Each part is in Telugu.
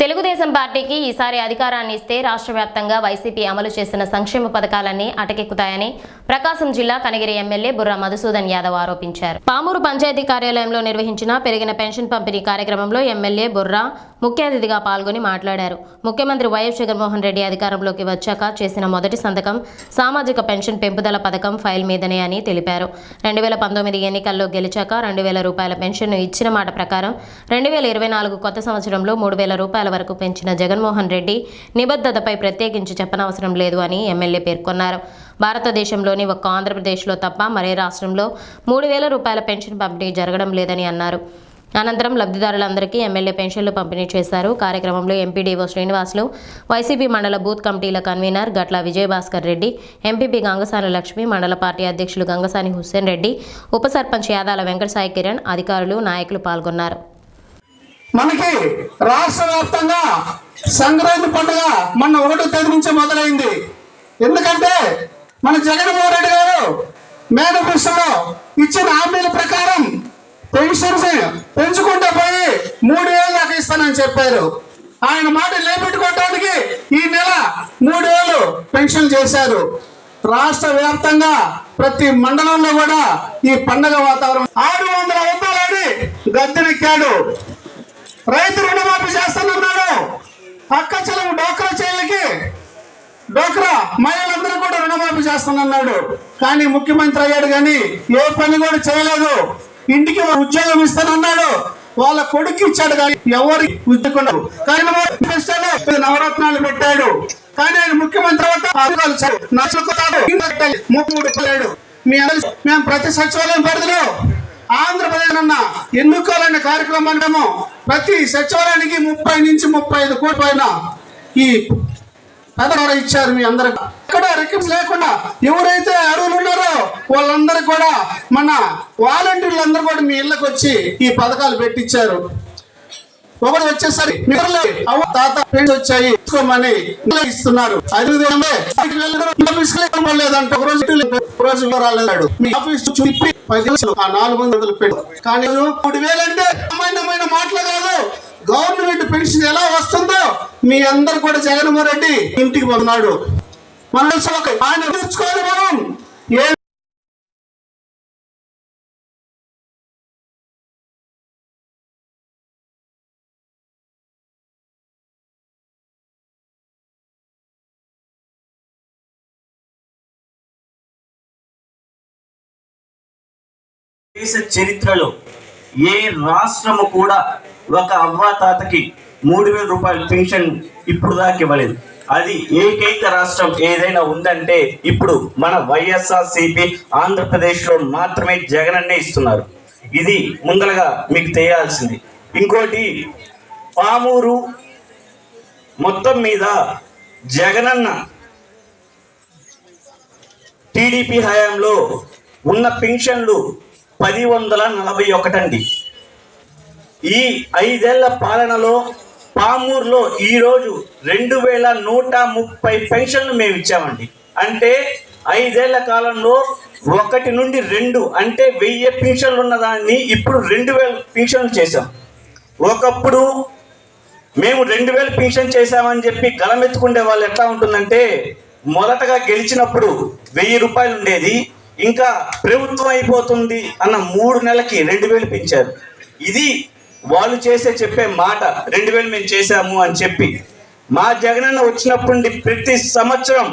తెలుగుదేశం పార్టీకి ఈసారి అధికారాన్ని ఇస్తే రాష్ట్ర వ్యాప్తంగా వైసీపీ అమలు చేసిన సంక్షేమ పథకాలన్నీ అటకెక్కుతాయని ప్రకాశం జిల్లా కనిగిరి ఎమ్మెల్యే బుర్రా మధుసూదన్ యాదవ్ ఆరోపించారు. పామూరు పంచాయతీ కార్యాలయంలో నిర్వహించిన పెరిగిన పెన్షన్ పంపిణీ కార్యక్రమంలో ఎమ్మెల్యే బుర్రా ముఖ్య అతిథిగా పాల్గొని మాట్లాడారు. ముఖ్యమంత్రి వైఎస్ జగన్మోహన్ రెడ్డి అధికారంలోకి వచ్చాక చేసిన మొదటి సంతకం సామాజిక పెన్షన్ పెంపుదల పథకం ఫైల్ మీదనే అని తెలిపారు. 2019 ఎన్నికల్లో గెలిచాక 2,000 రూపాయల పెన్షన్ను ఇచ్చిన మాట ప్రకారం 2024 కొత్త సంవత్సరంలో 3,000 రూపాయల వరకు పెంచిన జగన్మోహన్ రెడ్డి నిబద్ధతపై ప్రత్యేకించి చెప్పనవసరం లేదు అని ఎమ్మెల్యే పేర్కొన్నారు. భారతదేశంలోని ఒక్క ఆంధ్రప్రదేశ్లో తప్ప మరే రాష్ట్రంలో 3,000 రూపాయల పెన్షన్ పంపిణీ జరగడం లేదని అన్నారు. అనంతరం లబ్ధిదారులందరికీ ఎమ్మెల్యే పెన్షన్లు పంపిణీ చేశారు. కార్యక్రమంలో ఎంపీడీఓ శ్రీనివాసులు, వైసీపీ మండల బూత్ కమిటీల కన్వీనర్ గట్ల విజయభాస్కర్ రెడ్డి, ఎంపీపీ గంగసాని లక్ష్మి, మండల పార్టీ అధ్యక్షులు గంగసాని హుస్సేన్ రెడ్డి, ఉప సర్పంచ్ యాదాల వెంకట సాయి కిరణ్, అధికారులు, నాయకులు పాల్గొన్నారు. మనకి రాష్ట్ర వ్యాప్తంగా సంక్రాంతి పండుగ మొన్న 1వ తేదీ నుంచి మొదలైంది. ఎందుకంటే మన జగన్మోహన్ రెడ్డి గారు మేనిఫెస్టోలో ఇచ్చిన హామీల ప్రకారం పెన్షన్స్ పెంచుకుంటూ పోయి 3,000 దాకా ఇస్తానని చెప్పారు. ఆయన మాట నిలబెట్టుకోవడానికి ఈ నెల 3,000 పెన్షన్ చేశారు. రాష్ట్ర వ్యాప్తంగా ప్రతి మండలంలో కూడా ఈ పండుగ వాతావరణం 600 రూపాయలని గద్దెనెక్కాడు. రైతు రుణమాఫీ చేస్తానన్నాడు. అక్క చెల్లెలు డోక్రా చెల్లెలకి డోక్రా మహిళలందరూ కూడా రుణమాఫీ చేస్తానన్నాడు. కానీ ముఖ్యమంత్రి అయ్యాడు కానీ ఏ పని కూడా చేయలేదు. ఇంటికి ఉద్యోగం ఇస్తానన్నాడు. వాళ్ళ కొడుకు ఇచ్చాడు కానీ ఎవరికి ఉద్యోగం. కానీ నవరత్నాలు పెట్టాడు. కానీ ఆయన ముఖ్యమంత్రి మేము ప్రతి సచివాలయం పరిధిలో ఆంధ్రప్రదేశ్ అన్న ఎన్నుకోవాలనే కార్యక్రమం ప్రతి సచివాలయానికి 30 నుంచి 35 కోట్ల పైన ఈ పథకాలు ఇచ్చారు. మీ అందరికి ఎక్కడ రికమ్స్ లేకుండా ఎవరైతే అర్హులు ఉన్నారో వాళ్ళందరూ కూడా మన వాలంటీర్లు కూడా మీ ఇళ్ళకి వచ్చి ఈ పథకాలు పెట్టించారు. ఒకటి వచ్చేసరి తాత ఫ్రెండ్స్ వచ్చాయి తీసుకోమని ఇస్తున్నారు. 5,000 లేదంటే రోజు రాలేదాడు. మీ ఆఫీస్ చూపి 400 పెట్టు. కానీ 3,000 అంటే సామాన్యమైన మాటలు కాదు. గవర్నమెంట్ పెన్షన్ ఎలా వస్తుందో మీ అందరు కూడా జగన్మోహన్ రెడ్డి ఇంటికి పొందాడు. మనం ఆయన తీర్చుకోవాలి. మనం దేశ చరిత్రలో ఏ రాష్ట్రము కూడా ఒక అవ్వాతాతకి 3,000 రూపాయల పెన్షన్ ఇప్పుడు దాకా ఇవ్వలేదు. అది ఏకైక రాష్ట్రం ఏదైనా ఉందంటే ఇప్పుడు మన వైఎస్ఆర్సీపీ ఆంధ్రప్రదేశ్లో మాత్రమే జగనన్నే ఇస్తున్నారు. ఇది ముందరగా మీకు తెలియాల్సింది. ఇంకోటి, పామూరు మొత్తం మీద జగనన్న టీడీపీ హయాంలో ఉన్న పెన్షన్లు 1,041 అండి. ఈ 5 ఏళ్ల పాలనలో పామూరులో ఈరోజు 2,130 పెన్షన్లు మేము ఇచ్చామండి. అంటే 5 ఏళ్ల కాలంలో 1 నుండి 2 అంటే 1000 పెన్షన్లు ఉన్నదాన్ని ఇప్పుడు 2,000 పెన్షన్లు చేశాం. ఒకప్పుడు మేము 2,000 పెన్షన్ చేశామని చెప్పి గలమెత్తుకుండే వాళ్ళు ఎట్లా ఉంటుందంటే, మొదటగా గెలిచినప్పుడు 1,000 రూపాయలు ఉండేది. ఇంకా ప్రభుత్వం అయిపోతుంది అన్న 3 నెలలకి 2,000 పెంచారు. ఇది వాళ్ళు చెప్పే మాట, 2,000 మేము చేశాము అని చెప్పి. మా జగనన్న వచ్చినప్పటి నుండి ప్రతి సంవత్సరం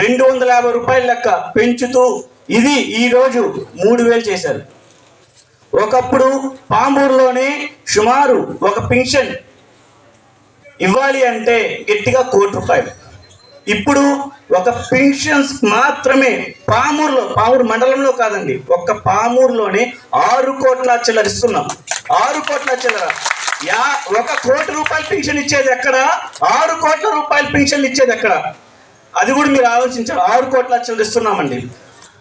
250 రూపాయల లెక్క పెంచుతూ ఇది ఈరోజు 3,000 చేశారు. ఒకప్పుడు పామూరులోనే సుమారు ఒక పెన్షన్ ఇవ్వాలి అంటే గట్టిగా 1 కోటి రూపాయలు. ఇప్పుడు ఒక పెన్షన్స్ మాత్రమే పామూరు మండలంలో కాదండి, ఒక్క పామూరులోనే 6 కోట్ల చిల్లర ఇస్తున్నాం. 6 కోట్ల చిల్లర. 1 కోటి రూపాయల పెన్షన్ ఇచ్చేది ఎక్కడ? 6 కోట్ల రూపాయల పెన్షన్ ఇచ్చేది ఎక్కడ? అది కూడా మీరు ఆలోచించారు. 6 కోట్ల చిల్లర ఇస్తున్నామండి.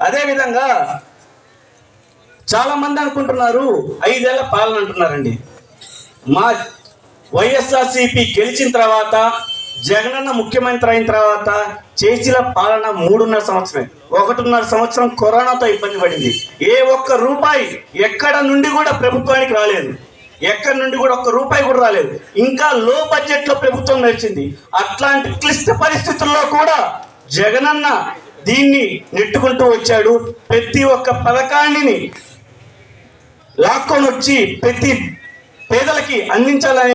అదేవిధంగా చాలా మంది అనుకుంటున్నారు 5 ఏళ్ల పాలన అంటున్నారండి. మా వైఎస్ఆర్సీపీ గెలిచిన తర్వాత, జగనన్న ముఖ్యమంత్రి అయిన తర్వాత చేసిన పాలన 3.5 సంవత్సరమే. 1.5 సంవత్సరం కరోనాతో ఇబ్బంది పడింది. ఏ ఒక్క రూపాయి ఎక్కడ నుండి కూడా ప్రభుత్వానికి రాలేదు. ఎక్కడి నుండి కూడా ఒక్క రూపాయి కూడా రాలేదు. ఇంకా లో బడ్జెట్ లో ప్రభుత్వం నడిచింది. అట్లాంటి క్లిష్ట పరిస్థితుల్లో కూడా జగనన్న దీన్ని నెట్టుకుంటూ వచ్చాడు. ప్రతి ఒక్క పథకాన్ని లాక్కొని వచ్చి ప్రతి పేదలకి అందించాలని